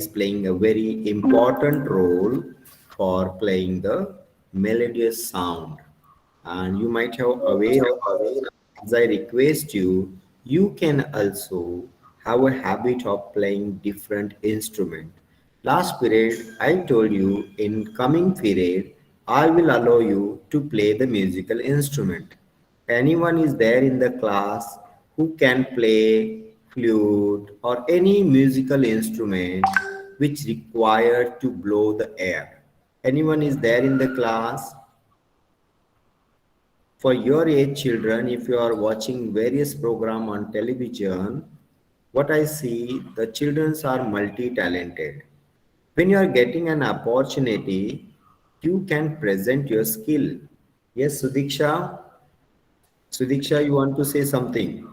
is playing a very important role for playing the melodious sound. And you might have aware of, as I request you, you can also have a habit of playing different instrument. Last period, I told you in coming period, I will allow you to play the musical instrument. Anyone is there in the class who can play flute or any musical instrument which required to blow the air? Anyone is there in the class? For your age children, if you are watching various program on television, what I see, the children are multi-talented. When you are getting an opportunity, you can present your skill. Yes, Sudiksha? Sudiksha, you want to say something?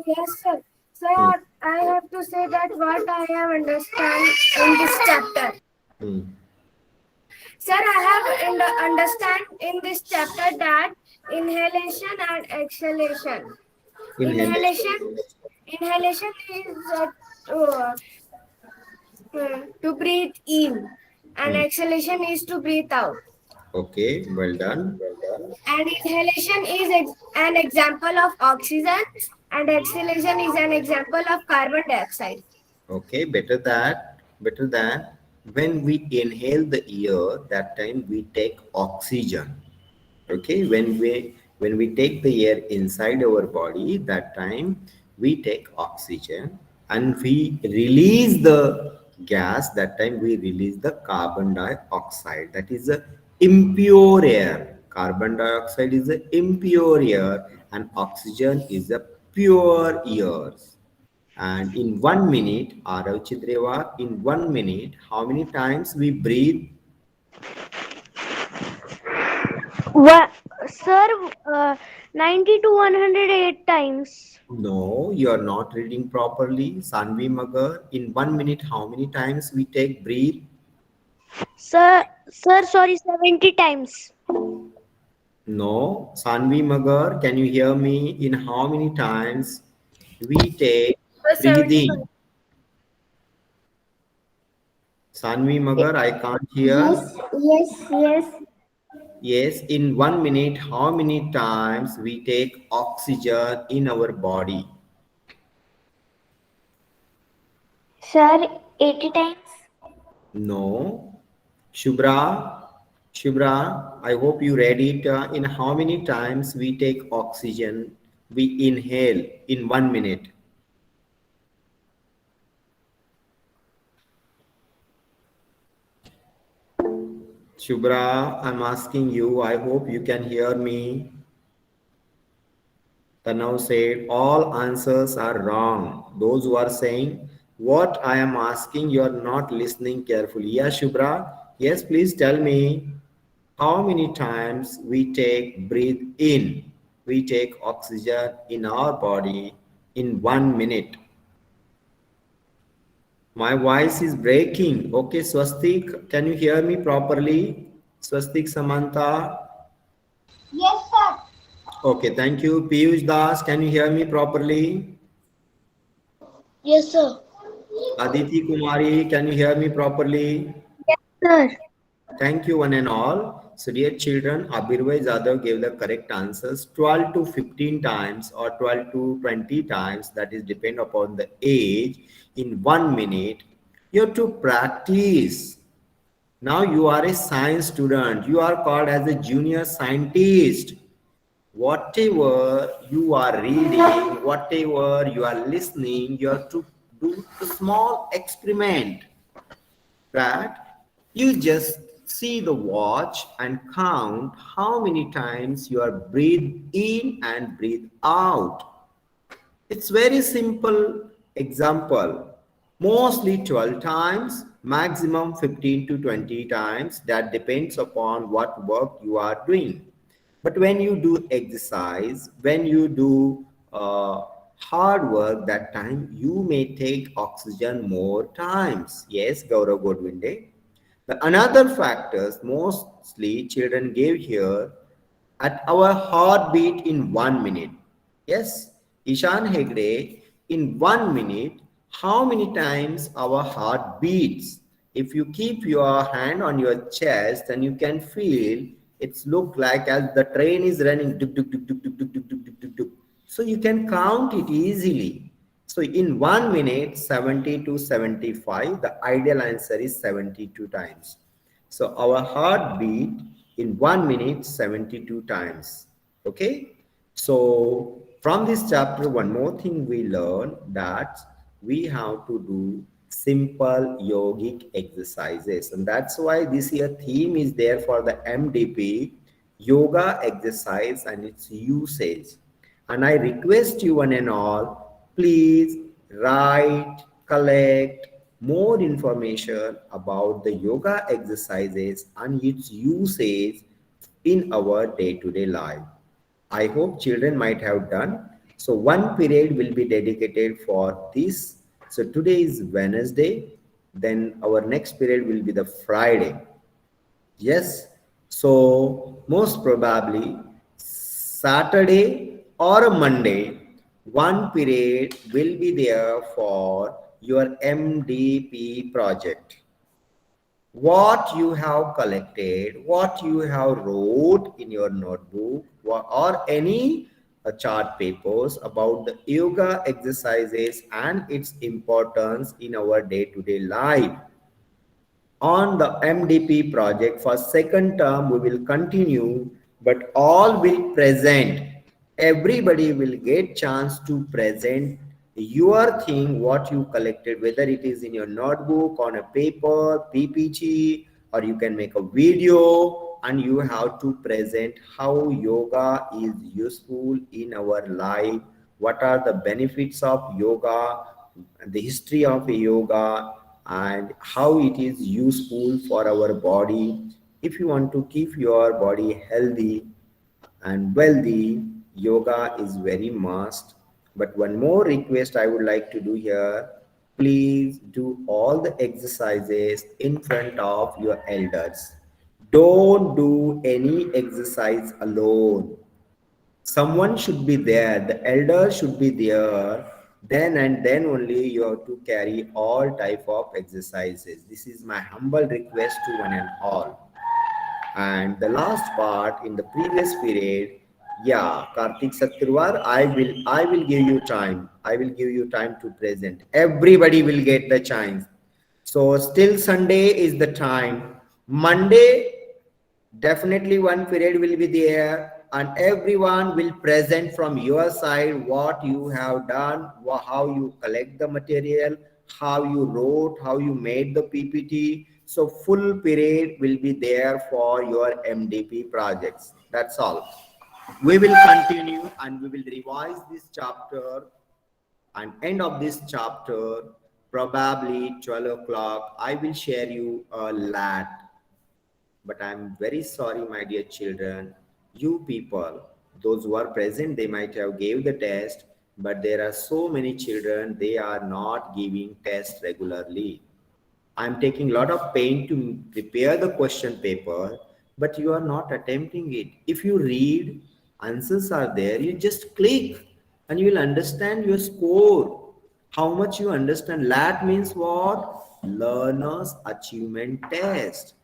Yes, sir. Hmm. Sir, I have to say that what I have understand in this chapter. Hmm. Sir, I have understand in this chapter that inhalation and exhalation. Inhalation. Inhalation, inhalation is to, to breathe in, and Hmm. exhalation is to breathe out. Okay, well done. And inhalation is an example of oxygen, and exhalation is an example of carbon dioxide. Okay, better than when we inhale the air, that time we take oxygen. Okay, when we take the air inside our body, that time we take oxygen, and we release the gas, that time we release the carbon dioxide. That is a impure air. Carbon dioxide is a impure air, and oxygen is a pure air. And in 1 minute, Arav Chitreva, in 1 minute, how many times we breathe? What, sir? 90 to 108 times. No, you are not reading properly. Sanvi Magar, in 1 minute, how many times we take breathe? Sir, sorry, 70 times. No, Sanvi Magar, can you hear me? In how many times we take breathing? 75. Sanvi Magar, I can't Yes, hear. yes, yes. Yes, in 1 minute, how many times we take oxygen in our body? Sir, 80 times. No. Shubra, Shubra, I hope you read it. In how many times we take oxygen, we inhale in 1 minute? Shubra, I'm asking you. I hope you can hear me. Tanav said, all answers are wrong. Those who are saying, what I am asking, you are not listening carefully. Yes, Shubra? Yes, please tell me how many times we take breathe in. We take oxygen in our body in 1 minute. My voice is breaking. Okay, Swastik, can you hear me properly? Swastik Samantha. Yes, sir. Okay, thank you. Piyush Das, can you hear me properly? Yes, sir. Aditi Kumari, can you hear me properly? Yes, sir. Thank you, one and all. So, dear children, Abhirvai Jadhav gave the correct answers 12 to 15 times or 12 to 20 times. That is depend upon the age in 1 minute. You have to practice. Now you are a science student. You are called as a junior scientist. Whatever you are reading, whatever you are listening, you have to do a small experiment that you just see the watch and count how many times you are breathe in and breathe out. It's very simple example. Mostly 12 times, maximum 15 to 20 times. That depends upon what work you are doing. But when you do exercise, when you do hard work, that time you may take oxygen more times. Yes, Gaurav Godwinde. The another factors mostly children gave here at our heartbeat in 1 minute. Yes, Ishan Hegde, in 1 minute, how many times our heart beats. If you keep your hand on your chest, then you can feel it's look like as the train is running. Duk, duk, duk, duk, duk, duk, duk, duk, duk, duk, duk. So you can count it easily. So in 1 minute, 70 to 75, the ideal answer is 72 times. So our heartbeat in 1 minute, 72 times. Okay. So from this chapter, one more thing we learn that we have to do simple yogic exercises. And that's why this year theme is there for the MDP, yoga exercise and its usage. And I request you one and all, please write, collect more information about the yoga exercises and its usage in our day-to-day life. I hope children might have done. So one period will be dedicated for this. So today is Wednesday. Then our next period will be the Friday. Yes. So most probably Saturday or Monday, one period will be there for your MDP project. What you have collected, what you have wrote in your notebook or any chart papers about the yoga exercises and its importance in our day-to-day life. On the MDP project for second term, we will continue, but all will present. Everybody will get chance to present your thing, what you collected, whether it is in your notebook, on a paper, PPT, or you can make a video, and you have to present how yoga is useful in our life, what are the benefits of yoga, the history of yoga, and how it is useful for our body. If you want to keep your body healthy and wealthy, yoga is very must. But one more request I would like to do here, please do all the exercises in front of your elders. Don't do any exercise alone. Someone should be there, the elder should be there, then and then only you have to carry all type of exercises. This is my humble request to one and all. And the last part in the previous period, yeah, Karthik Satirwar, I will give you time, I will give you time to present. Everybody will get the chance. So still Sunday is the time. Monday definitely one period will be there, and everyone will present from your side what you have done, how you collect the material, how you wrote, how you made the PPT. So full period will be there for your MDP projects. That's all. We will continue and we will revise this chapter, and end of this chapter, probably 12 o'clock, I will share you a LAT. But I'm very sorry, my dear children, you people, those who are present, they might have gave the test, but there are so many children, they are not giving tests regularly. I'm taking a lot of pain to prepare the question paper, but you are not attempting it. If you read, answers are there, you just click and you will understand your score. How much you understand. LAT means what? Learners Achievement Test.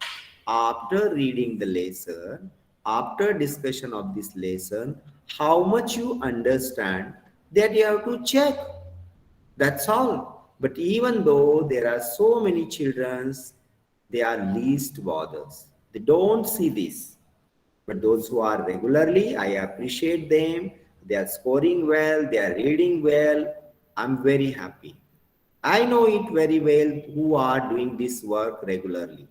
After reading the lesson, after discussion of this lesson, how much you understand, that you have to check. That's all. But even though there are so many children, they are least bothers. They don't see this. But those who are regularly, I appreciate them. They are scoring well, they are reading well. I'm very happy. I know it very well who are doing this work regularly.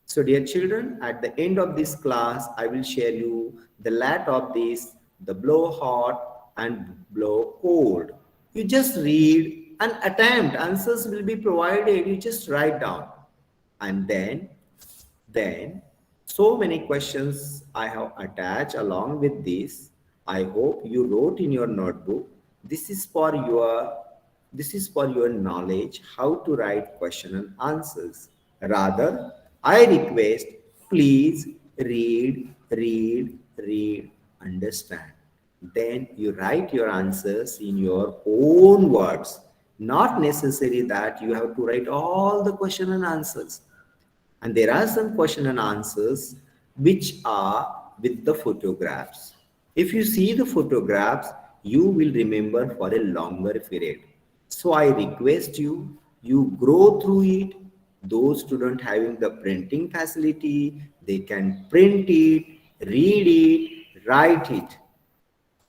So dear children, at the end of this class, I will share you the LAT of this, the blow hot and blow cold. You just read and attempt. Answers will be provided. You just write down. And then so many questions I have attached along with this. I hope you wrote in your notebook. This is for your knowledge how to write question and answers. Rather, I request, please read, understand. Then you write your answers in your own words. Not necessary that you have to write all the question and answers. And there are some question and answers which are with the photographs. If you see the photographs, you will remember for a longer period. So I request you, you grow through it. Those students having the printing facility, they can print it, read it, write it.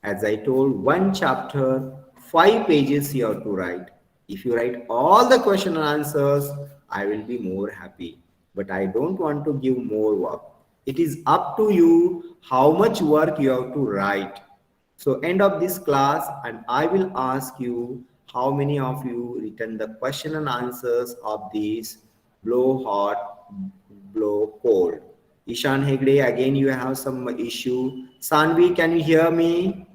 As I told, one chapter, 5 pages you have to write. If you write all the question and answers, I will be more happy. But I don't want to give more work. It is up to you how much work you have to write. So end of this class and I will ask you how many of you written the question and answers of this blow hot, blow cold. Ishan Hegde, again you have some issue. Sanvi, can you hear me?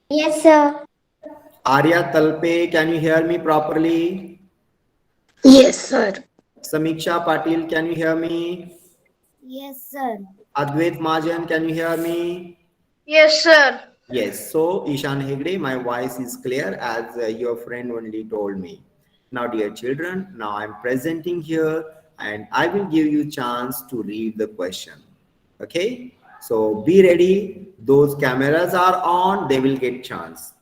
Yes, sir. Arya Talpe, can you hear me properly? Yes, sir. Samiksha Patil, can you hear me? Yes, sir. Advait Majan, can you hear me? Yes, sir. Yes. So, Ishan Hegde, my voice is clear as your friend only told me. Now, dear children, now I'm presenting here and I will give you chance to read the question. Okay? So, be ready. Those cameras are on, they will get chance.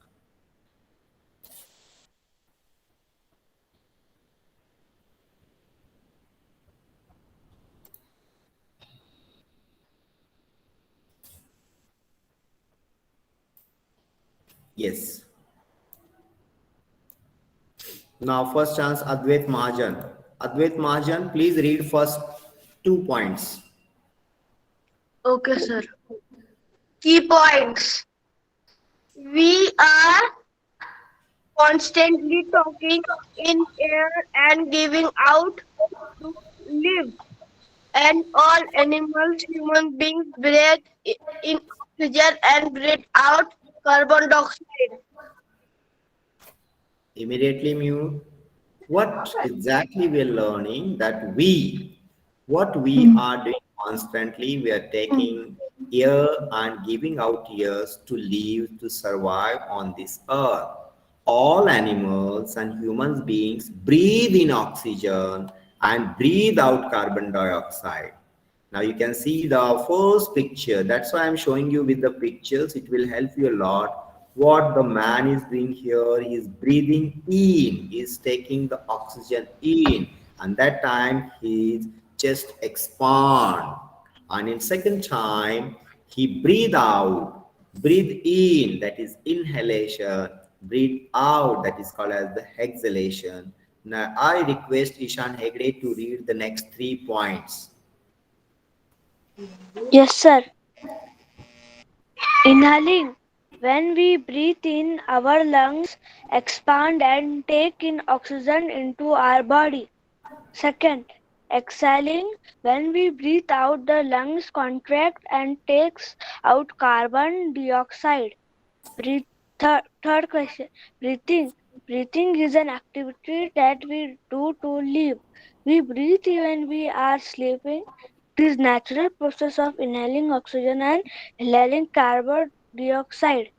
Yes. Now, first chance, Advait Mahajan. Advait Mahajan, please read first 2 points. Okay, sir. Key points. We are constantly talking in air and giving out to live. And all animals, human beings breathe in oxygen and breathe out carbon dioxide. Immediately mute. What exactly we are learning that what we are doing constantly, we are taking air and giving out airs to live, to survive on this earth. All animals and human beings breathe in oxygen and breathe out carbon dioxide. Now you can see the first picture. That's why I'm showing you with the pictures. It will help you a lot. What the man is doing here, he is breathing in, he is taking the oxygen in, and that time his chest expand. And in second time, he breathe out, breathe in, that is inhalation, breathe out, that is called as the exhalation. Now I request Ishan Hegde to read the next 3 points. Yes, sir. Inhaling. When we breathe in, our lungs expand and take in oxygen into our body. Second, exhaling. When we breathe out, the lungs contract and takes out carbon dioxide. Breathe. Third question. Breathing. Breathing is an activity that we do to live. We breathe when we are sleeping. It is natural process of inhaling oxygen and exhaling carbon dioxide.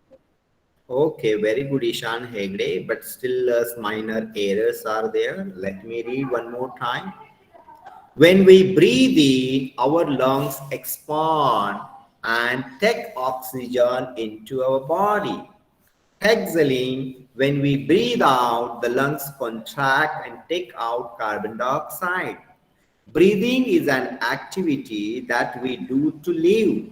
Okay, very good, Ishan Hegde, but still minor errors are there. Let me read one more time. When we breathe in, our lungs expand and take oxygen into our body. Exhaling, when we breathe out, the lungs contract and take out carbon dioxide. Breathing is an activity that we do to live.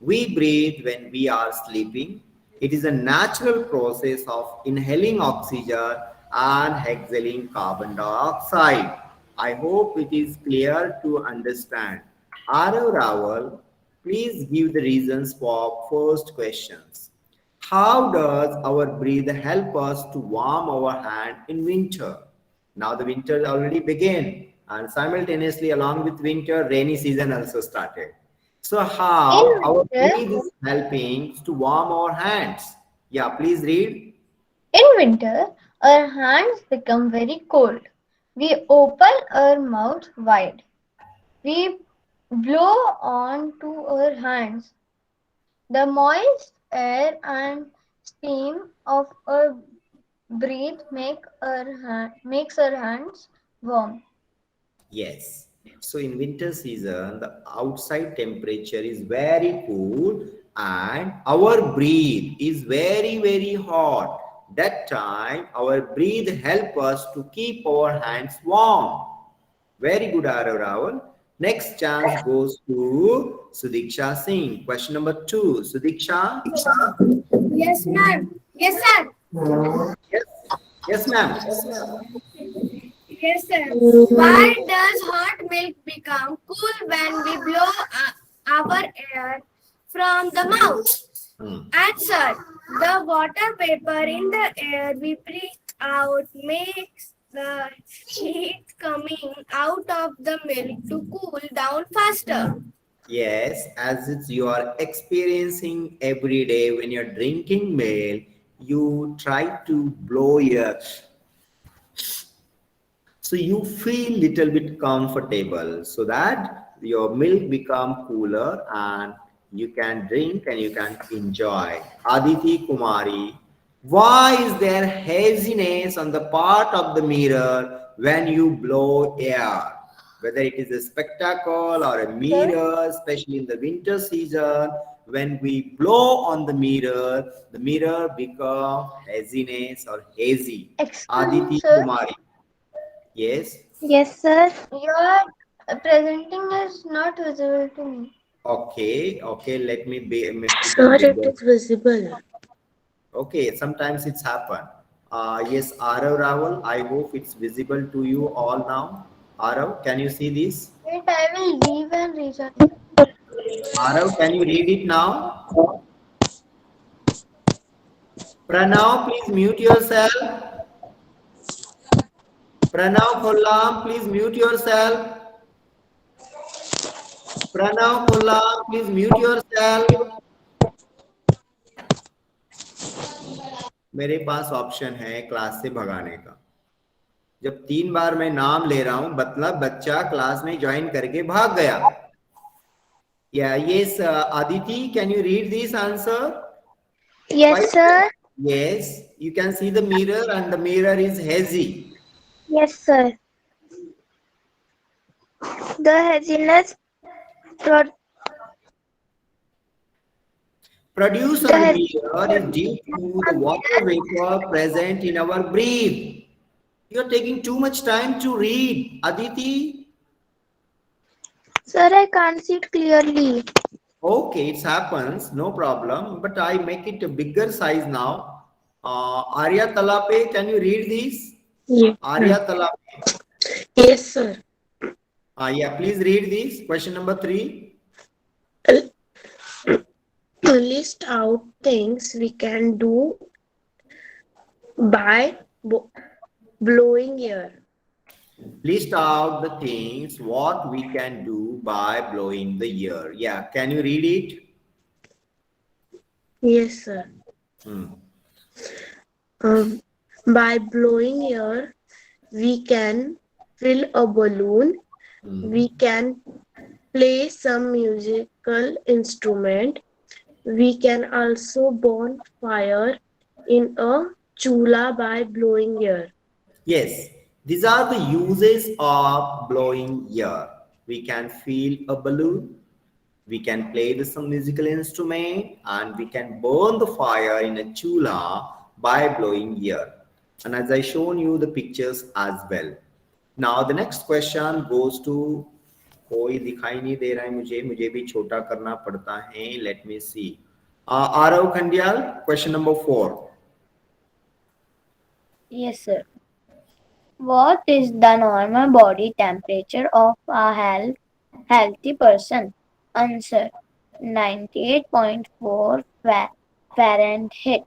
We breathe when we are sleeping. It is a natural process of inhaling oxygen and exhaling carbon dioxide. I hope it is clear to understand. Arav Rawal, please give the reasons for first questions. How does our breath help us to warm our hand in winter? Now the winter already began and simultaneously along with winter, rainy season also started. So how In our winter, breath is helping to warm our hands? Yeah, please read. in winter, our hands become very cold. We open our mouth wide. We blow onto our hands. The moist air and steam of our breathe makes our hands warm. Yes. So in winter season, the outside temperature is very cool and our breath is very hot. That time our breath help us to keep our hands warm. Very good, Arav Rahul. Next chance goes to Sudiksha Singh. Question number 2. Sudiksha? Yes, ma'am. Yes, sir. Yes. Yes, ma'am. Yes, sir. Why does hot milk become cool when we blow our air from the mouth? Hmm. Answer. The water vapor in the air we breathe out makes the heat coming out of the milk to cool down faster. Yes, as it's you are experiencing every day when you're drinking milk, you try to blow your, so you feel little bit comfortable so that your milk become cooler and you can drink and you can enjoy. Aditi Kumari, why is there haziness on the part of the mirror when you blow air? Whether it is a spectacle or a mirror, especially in the winter season, when we blow on the mirror become haziness or hazy. Excuse me, Aditi sir. Kumari. Yes. Yes, sir. Your presenting is not visible to me. Okay. Okay. Let me put a Sir, it bigger. is visible. Okay. Sometimes it's happen. Yes, Arav Rahul. I hope it's visible to you all now. Arav, can you see this? Wait, I will leave and rejoin. Arav, can you read it now? Pranav, please mute yourself. Pranav Kollam, please mute yourself. Pranav Kollam, please mute yourself. मेरे पास option है class से भगाने का। जब 3 बार मैं नाम ले रहा हूं मतलब बच्चा क्लास में ज्वाइन करके भाग गया। Yes, Aditi, can you read this answer? Yes, sir. Yes, you can see the mirror and the mirror is hazy. Yes, sir. The haziness pro- Produced on the mirror is due to the water vapor present in our breath. You're taking too much time to read, Aditi. Sir, I can't see it clearly. Okay, it happens, no problem. But I make it a bigger size now. Arya Talape, can you read this? Yeah. Arya Talape. Yes, sir. Yeah, please read this. Question number 3. List out things we can do by blowing air. List out the things what we can do by blowing the air. Yeah, can you read it? Yes, sir. By blowing air, we can fill a balloon. We can play some musical instrument. We can also burn fire in a chula by blowing air. Yes, these are the uses of blowing air. We can fill a balloon. We can play some musical instrument and we can burn the fire in a chula by blowing air. And as I shown you the pictures as well. Now the next question goes to कोई दिखाई नहीं दे रहा है मुझे भी छोटा करना पड़ता है. Let me see. Arav Khandial, question number 4. Yes, sir. What is the normal body temperature of a healthy person? Answer 98.4 Fahrenheit.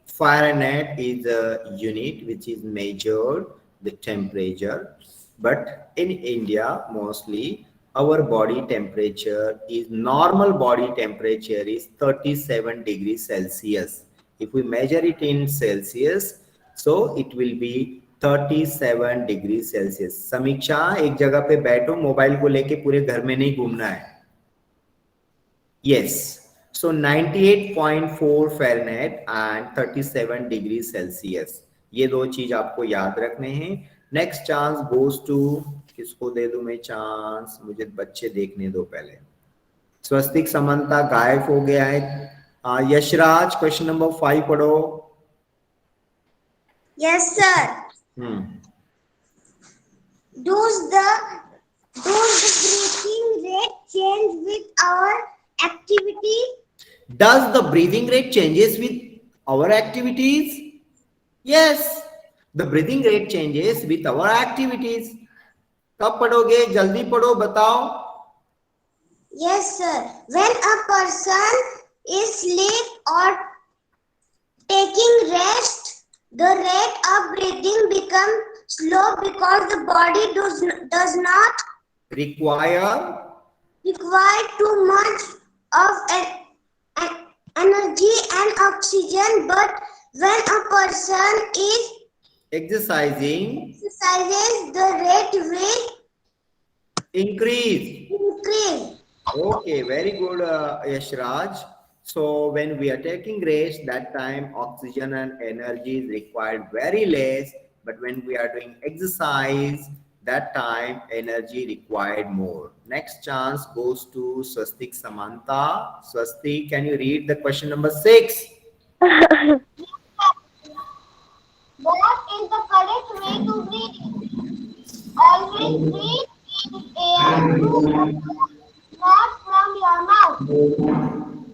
Fahrenheit is a unit which is measured the temperature, but in India mostly our body temperature is normal body temperature is 37 degrees Celsius. If we measure it in Celsius, so it will be 37 degrees Celsius. समीक्षा एक जगह पे बैठो, mobile को लेके पूरे घर में नहीं घूमना है. Yes. So 98.4 Fahrenheit and 37 degrees Celsius. ये दो चीज आपको याद रखने हैं। नेक्स्ट चांस गोज टू, किसको दे दूं मैं चांस, मुझे बच्चे देखने दो पहले। स्वस्तिक समंता गायब हो गया है। यशराज क्वेश्चन नंबर 5 पढ़ो। Yes, sir. Does the breathing rate change with our activity? Does the breathing rate changes with our activities? Yes, the breathing rate changes with our activities. कब पढ़ोगे, जल्दी पढ़ो, बताओ। Yes, sir. When a person is sleep or taking rest, the rate of breathing becomes slow because the body does not require too much of energy and oxygen. But when a person is exercises, the rate will increase. Okay, very good, Yashraj. So when we are taking rest, that time oxygen and energy is required very less. But when we are doing exercise, that time energy required more. Next chance goes to Swastik Samantha. Swastik, can you read the question number 6? What is the correct way to breathe? Always breathe in air through, not from your mouth.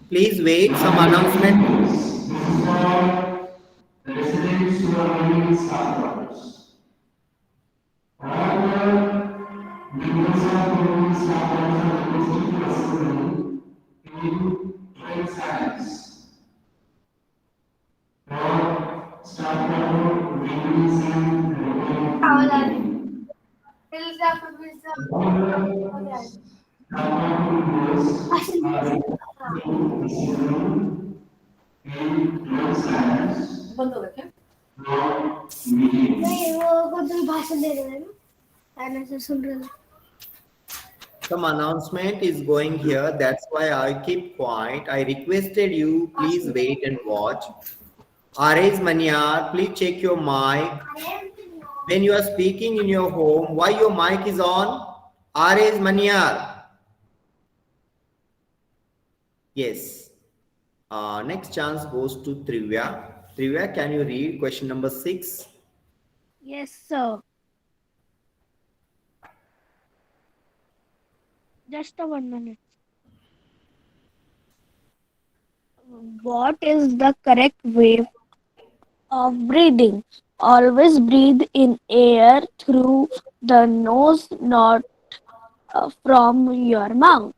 Please wait, some announcement. Some announcement is going here. That's why I keep quiet. I requested you, please wait and watch. R.S. Manyar, please check your mic. When you are speaking in your home, why your mic is on? R.S. Manyar. Yes. Next chance goes to Trivia. Trivia, can you read question number 6? Yes, sir. Just a 1 minute. What is the correct way of breathing? Always breathe in air through the nose, not from your mouth.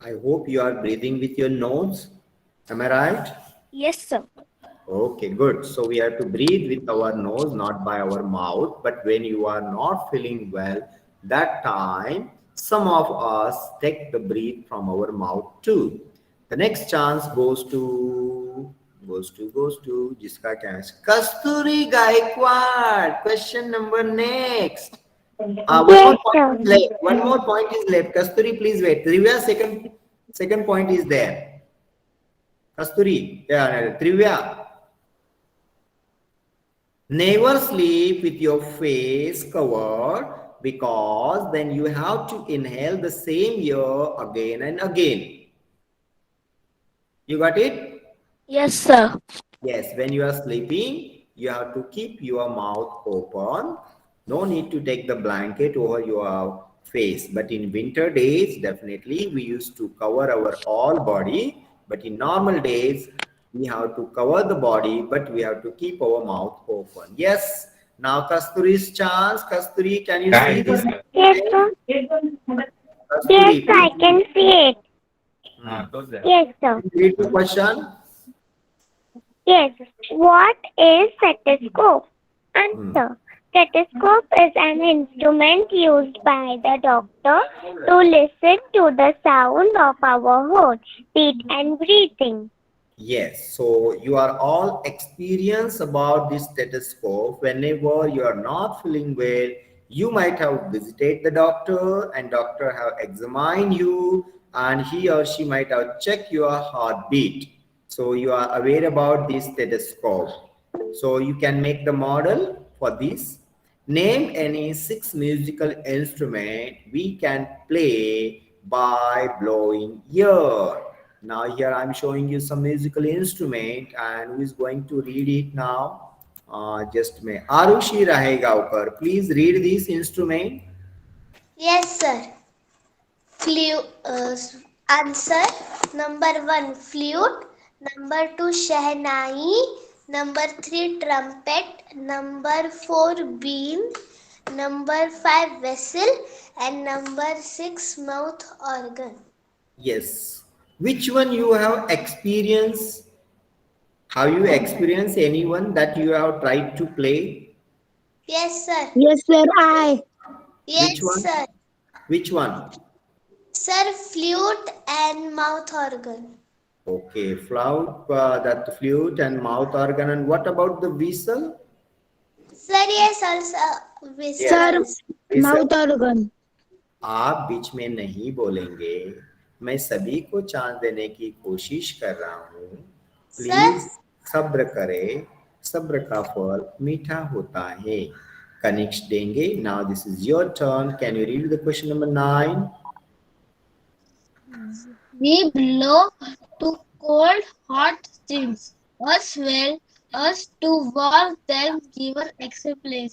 I hope you are breathing with your nose. Am I right? Yes, sir. Okay, good. So we have to breathe with our nose, not by our mouth. But when you are not feeling well, that time some of us take the breath from our mouth too. The next chance goes to जिसका क्या है? Kasturi Gaikwad. Question number next. One more point is left. Kasturi, please wait. Trivia, second point is there. Kasturi, yeah, Trivia. Never sleep with your face covered, because then you have to inhale the same air again and again. You got it? Yes, sir. Yes, when you are sleeping, you have to keep your mouth open. No need to take the blanket over your face. But in winter days, definitely we used to cover our all body. But in normal days, we have to cover the body, but we have to keep our mouth open. Yes. Now Kasturi's chance. Kasturi, can you see this? Yes, sir. Kasturi, Yes, I can see it. Yes, sir. read the question. Yes. What is stethoscope? Answer. Stethoscope is an instrument used by the doctor to listen to the sound of our heartbeat and breathing. Yes, so you are all experienced about this stethoscope. Whenever you are not feeling well, you might have visited the doctor and doctor have examined you and he or she might have checked your heartbeat. So you are aware about this stethoscope. So you can make the model for this. Name any 6 musical instrument we can play by blowing air. Now here I'm showing you some musical instrument, and who is going to read it now? Just me. Arushi Rahegaokar, please read this instrument. Yes, sir. Answer. Number 1, flute. Number 2, shehnai. Number 3, trumpet. Number 4, bean. Number 5, whistle. And number 6, mouth organ. Yes. Which one you have experienced? Have you experienced anyone that you have tried to play? Yes, sir. Yes, sir. I. Yes, Which one? sir. Which one? Sir, flute and mouth organ. Okay, that flute and mouth organ. And what about the whistle? Sir, yes, also whistle. Sir, Whistle. mouth organ. आप बीच में नहीं बोलेंगे, मैं सभी को chance देने की कोशिश कर रहा हूँ, प्लीज सब्र करें, सब्र का फल मीठा होता है. कनिक्ष देंगे. Now this is your turn. Can you read the question number 9? We blow to cold, hot streams. Us well, us to warm them given explain.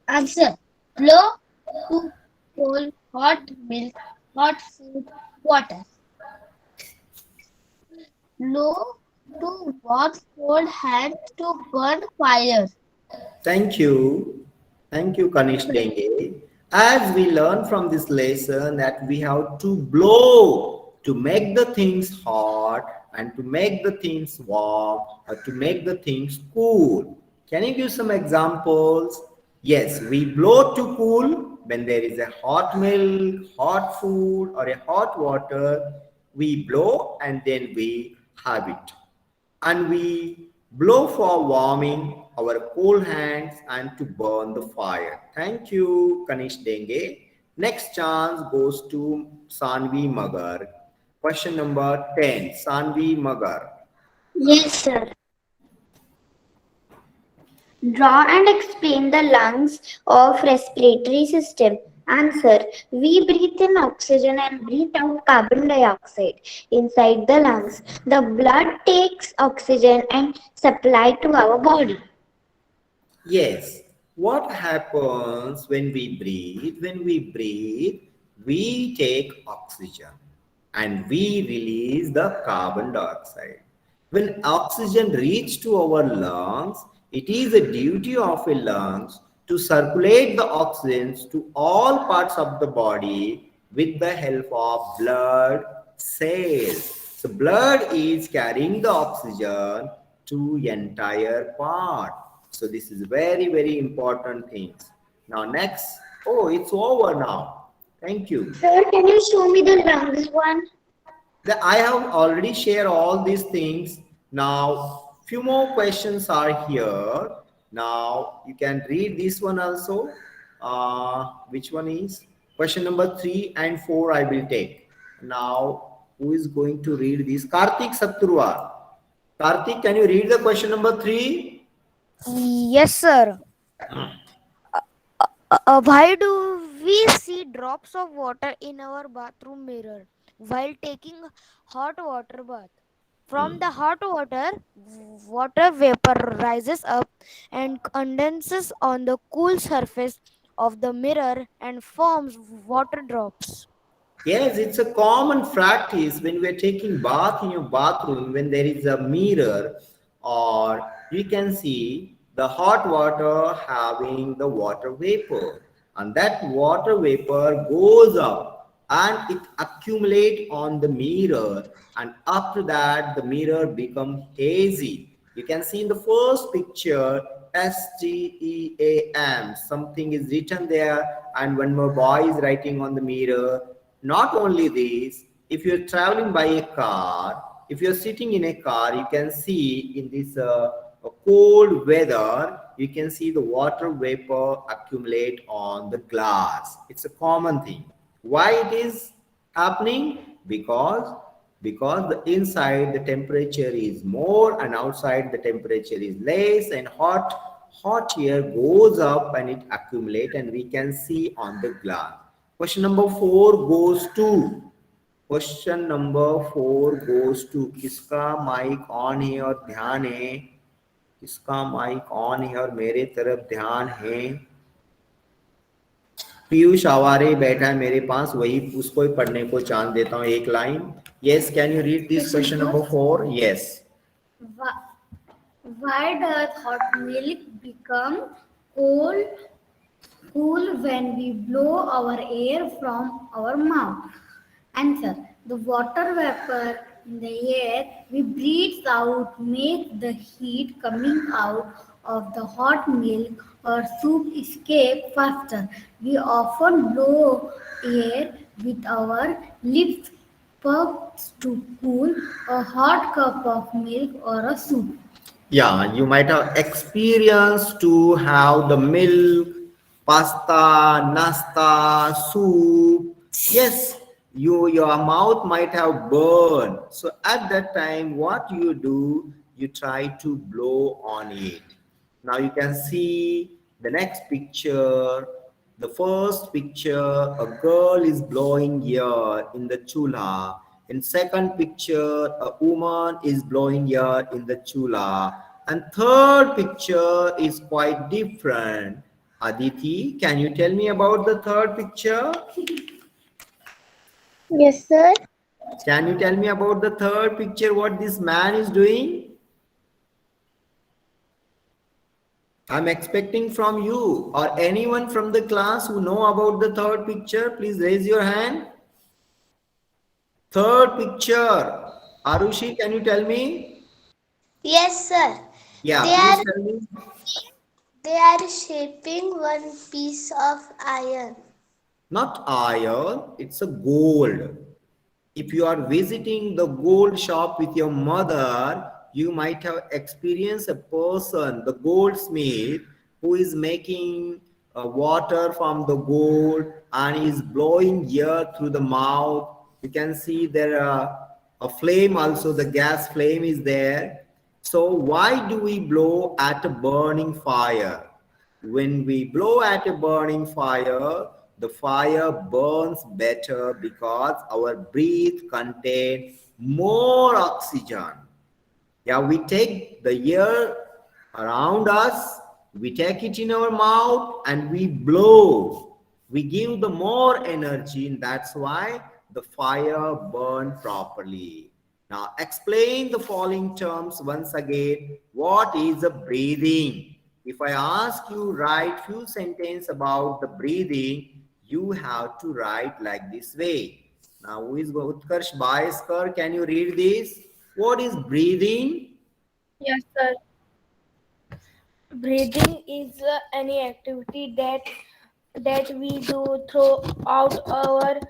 Answer. Blow to cold, hot milk, hot food, water. Blow to warm cold hands to burn fire. Thank you. Thank you, Kanish Denge. As we learn from this lesson that we have to blow to make the things hot and to make the things warm or to make the things cool. Can you give some examples? Yes, we blow to cool when there is a hot milk, hot food or a hot water. We blow and then we have it. And we blow for warming our cold hands and to burn the fire. Thank you, Kanish Denge. Next chance goes to Sanvi Magar. Question number 10. Sanvi Magar. Yes, sir. Draw and explain the lungs of respiratory system. Answer. We breathe in oxygen and breathe out carbon dioxide inside the lungs. The blood takes oxygen and supply to our body. Yes. What happens when we breathe? When we breathe, we take oxygen and we release the carbon dioxide. When oxygen reaches to our lungs, it is a duty of a lungs to circulate the oxygen to all parts of the body with the help of blood cells. So blood is carrying the oxygen to entire part. So this is very, very important things. Now next, oh, it's over now. Thank you. Sir, can you show me the lungs one? I have already shared all these things. Now, few more questions are here. Now, you can read this one also. Which one is? Question number 3 and 4 I will take. Now, who is going to read this? Karthik Saturwa. Karthik, can you read the question number 3? Yes, sir. Why do we see drops of water in our bathroom mirror while taking hot water bath? From the hot water, water vapor rises up and condenses on the cool surface of the mirror and forms water drops. Yes, it's a common practice when we're taking bath in your bathroom, when there is a mirror, or you can see the hot water having the water vapor, and that water vapor goes up and it accumulates on the mirror, and after that the mirror becomes hazy. You can see in the first picture STEAM, something is written there, and one more boy is writing on the mirror. Not only this, if you're traveling by a car, if you're sitting in a car, you can see in this cold weather, you can see the water vapor accumulate on the glass. It's a common thing. Why it is happening? Because because the inside the temperature is more and outside the temperature is less, and hot air goes up and it accumulates and we can see on the glass. Question number 4 goes to question number 4 goes to किसका mic on है और ध्यान है, किसका mic on है और मेरे तरफ ध्यान है। पीयूष आवारे बैठा है मेरे पास, वही उसको ही पढ़ने को चांस देता हूँ एक line. Yes, can you read this question number 4? Yes. Why does hot milk become cool when we blow our air from our mouth? Answer. The water vapor in the air we breathe out make the heat coming out of the hot milk or soup escape faster. We often blow air with our lips puffed to cool a hot cup of milk or a soup. Yeah, you might have experienced to have the milk, pasta, nasta, soup. Yes, your mouth might have burned. So at that time, what you do, you try to blow on it. Now you can see the next picture. The first picture, a girl is blowing air in the chula. In second picture, a woman is blowing air in the chula. And third picture is quite different. Aditi, can you tell me about the third picture? Yes, sir. Can you tell me about the third picture, what this man is doing? I'm expecting from you or anyone from the class who know about the third picture, please raise your hand. Third picture. Arushi, can you tell me? Yes, sir. Yeah, They please are- tell me. They are shaping one piece of iron. Not iron, it's a gold. If you are visiting the gold shop with your mother, you might have experienced a person, the goldsmith, who is making water from the gold and is blowing air through the mouth. You can see there a flame also, the gas flame is there. So why do we blow at a burning fire? When we blow at a burning fire, the fire burns better because our breath contains more oxygen. Yeah, we take the air around us, we take it in our mouth and we blow. We give the more energy, and that's why the fire burns properly. Now explain the following terms once again. What is the breathing? If I ask you write few sentences about the breathing, you have to write like this way. Now who is Utkarsh Baiskar? Can you read this? What is breathing? Yes, sir. Breathing is any activity that we do throughout our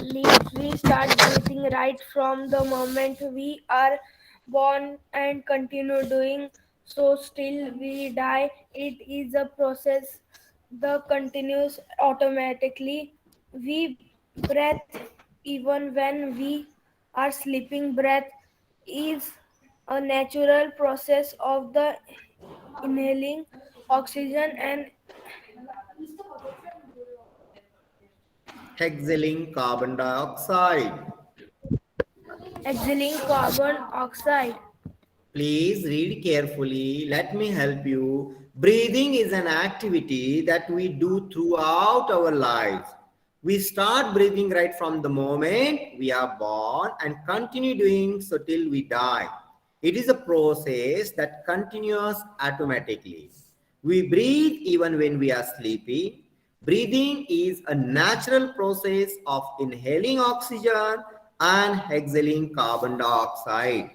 lives. We start breathing right from the moment we are born and continue doing so till we die. It is a process that continues automatically. We breathe even when we are sleeping. Breath is a natural process of the inhaling oxygen and Exhaling carbon dioxide. exhaling carbon oxide. Please read carefully. Let me help you. Breathing is an activity that we do throughout our lives. We start breathing right from the moment we are born and continue doing so till we die. It is a process that continues automatically. We breathe even when we are sleeping. Breathing is a natural process of inhaling oxygen and exhaling carbon dioxide.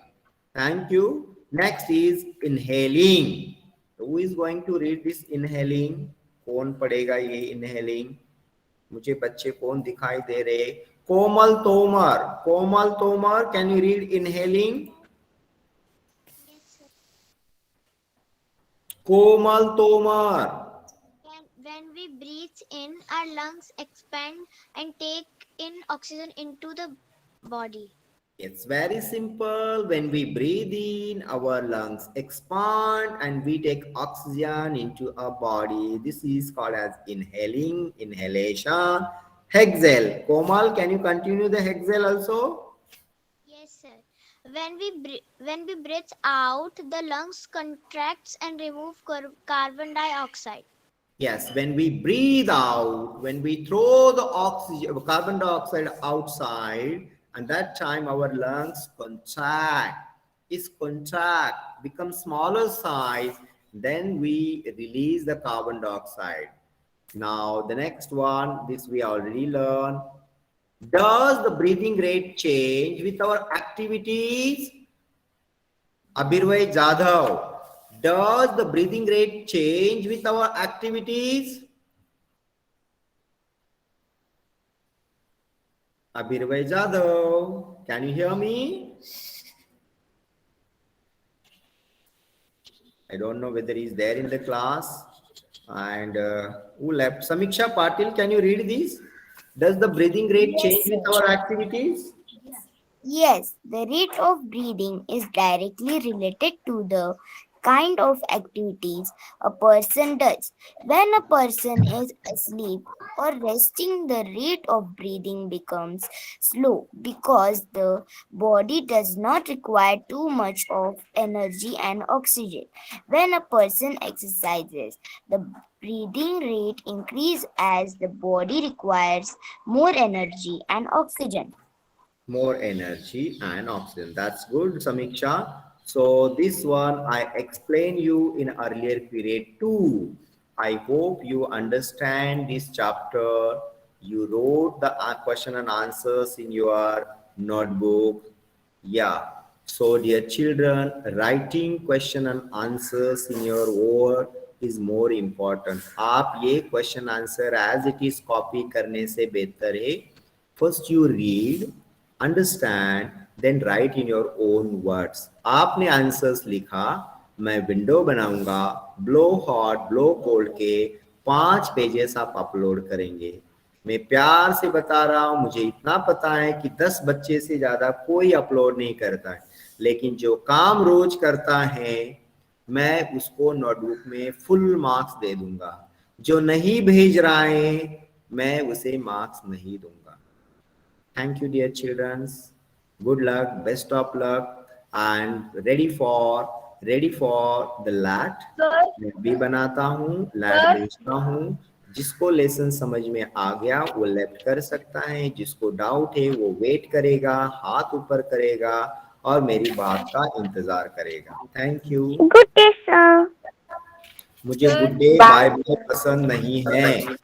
Thank you. Next is inhaling. Who is going to read this inhaling? कौन पढ़ेगा ये inhaling? मुझे बच्चे कौन दिखाई दे रहे? कोमल तोमर. कोमल Tomar, can you read inhaling? Komal Tomar. When we breathe in, our lungs expand and take in oxygen into the body. It's very simple. When we breathe in, our lungs expand and we take oxygen into our body. This is called as inhaling, inhalation. Exhale. Komal, can you continue the exhale also? Yes, sir. When we breathe out, the lungs contracts and remove carbon dioxide. Yes, when we breathe out, when we throw the oxygen, carbon dioxide outside, and that time our lungs contract, become smaller size, then we release the carbon dioxide. Now the next one, this we already learned. Does the breathing rate change with our activities? Abhirvai Jadhav, does the breathing rate change with our activities? Abhirvai Jadhav, can you hear me? I don't know whether he's there in the class. And who left? Samiksha Patil, can you read these? Does the breathing rate change with our activities? Yes, the rate of breathing is directly related to the kind of activities a person does. When a person is asleep or resting, the rate of breathing becomes slow because the body does not require too much of energy and oxygen. When a person exercises, the breathing rate increases as the body requires more energy and oxygen. More energy and oxygen. That's good, Samiksha. So this one I explained you in earlier period too. I hope you understand this chapter. You wrote the question and answers in your notebook. Yeah. So dear children, writing question and answers in your word is more important. आप ये question answer as it is copy करने से बेहतर है. First you read, understand, then write in your own words. आपने answers लिखा, मैं window बनाऊंगा, ब्लो हॉट ब्लो कोल्ड के 5 पेजेस आप अपलोड करेंगे. मैं प्यार से बता रहा हूं, मुझे इतना पता है कि 10 बच्चे से ज्यादा कोई अपलोड नहीं करता है, लेकिन जो काम रोज करता है मैं उसको नोटबुक में फुल मार्क्स दे दूंगा. जो नहीं भेज रहा है मैं उसे मार्क्स नहीं दूंगा. Thank you, dear children. Good luck, best of luck, and ready for the lat. मैं भी बनाता हूँ, लैट भेजता हूँ. जिसको लेसन समझ में आ गया वो लेफ्ट कर सकता है, जिसको डाउट है वो वेट करेगा, हाथ ऊपर करेगा और मेरी बात का इंतजार करेगा. Thank you. Good day, sir. मुझे गुड डे बाय बाय पसंद नहीं है.